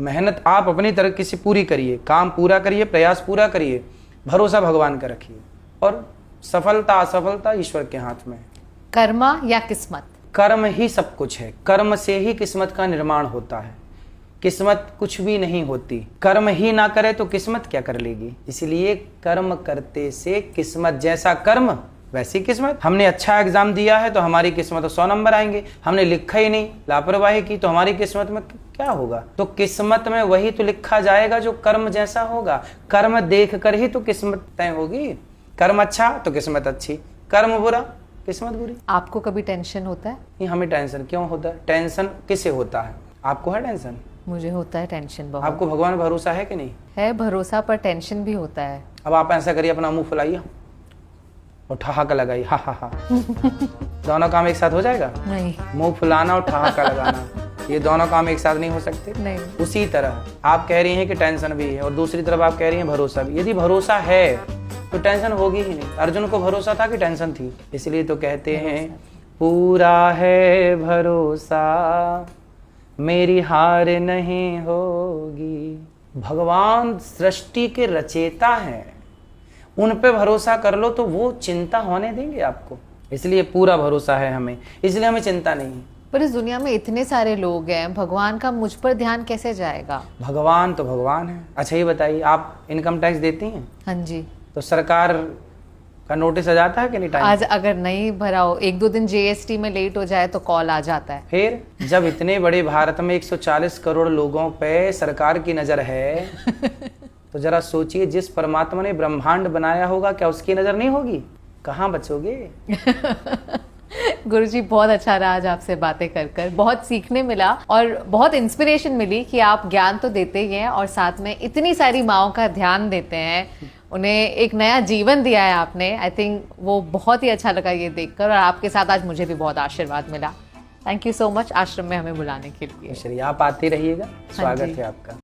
मेहनत आप अपनी तरह से पूरी करिए, काम पूरा करिए, प्रयास पूरा करिए, भरोसा भगवान का रखिए, और सफलता असफलता ईश्वर के हाथ में है। कर्म या किस्मत? कर्म ही सब कुछ है, कर्म से ही किस्मत का निर्माण होता है, किस्मत कुछ भी नहीं होती। कर्म ही ना करे तो किस्मत क्या कर लेगी। इसलिए कर्म करते से किस्मत, जैसा कर्म वैसी किस्मत। हमने अच्छा एग्जाम दिया है तो हमारी किस्मत 100 नंबर आएंगे, हमने लिखा ही नहीं, लापरवाही की, तो हमारी किस्मत में क्या होगा। तो किस्मत में वही तो लिखा जाएगा जो कर्म जैसा होगा। कर्म देख कर ही तो किस्मत तय होगी। कर्म अच्छा तो किस्मत अच्छी, कर्म बुरा किस्मत बुरी। आपको कभी टेंशन होता है? नहीं, हमें टेंशन क्यों होता है? टेंशन किसे होता है? आपको है टेंशन? मुझे होता है टेंशन बहुत। आपको भगवान भरोसा है कि नहीं? है भरोसा, पर टेंशन भी होता है। अब आप ऐसा करिए, अपना मुंह फुलाइए और ठहाका लगाइए, हा हा हा। दोनों काम एक साथ हो जाएगा? नहीं। मुंह फुलाना और ठहाका लगाना, ये दोनों काम एक साथ नहीं हो सकते। नहीं। उसी तरह आप कह रही हैं कि टेंशन भी है और दूसरी तरफ आप कह रही हैं भरोसा भी। यदि भरोसा है तो टेंशन होगी ही नहीं। अर्जुन को भरोसा था कि टेंशन थी? इसलिए तो कहते हैं पूरा है भरोसा, मेरी हार नहीं होगी। भगवान सृष्टि के रचेता हैं, उन पे भरोसा कर लो तो वो चिंता होने देंगे आपको। इसलिए पूरा भरोसा है हमें, इसलिए हमें चिंता नहीं है। पर इस दुनिया में इतने सारे लोग हैं, भगवान का मुझ पर ध्यान कैसे जाएगा? भगवान तो भगवान है। अच्छा ये बताइए, आप इनकम टैक्स देती हैं? हाँ जी। तो सरकार का नोटिस आ जाता है कि नहीं टाइम? आज अगर नहीं भरा हो, 1-2 दिन जीएसटी में लेट हो जाए तो कॉल आ जाता है। फिर जब इतने बड़े भारत में 140 करोड़ लोगों पे सरकार की नजर है तो जरा सोचिए, जिस परमात्मा ने ब्रह्मांड बनाया होगा क्या उसकी नजर नहीं होगी? कहाँ बचोगे? गुरुजी, बहुत अच्छा रहा आज आपसे बातें कर बहुत सीखने मिला और बहुत इंस्पिरेशन मिली कि आप ज्ञान तो देते ही हैं और साथ में इतनी सारी माँओं का ध्यान देते हैं, उन्हें एक नया जीवन दिया है आपने। आई थिंक वो बहुत ही अच्छा लगा ये देखकर, और आपके साथ आज मुझे भी बहुत आशीर्वाद मिला। थैंक यू सो मच आश्रम में हमें बुलाने के लिए। चलिए, आप आते रहिएगा, स्वागत है आपका।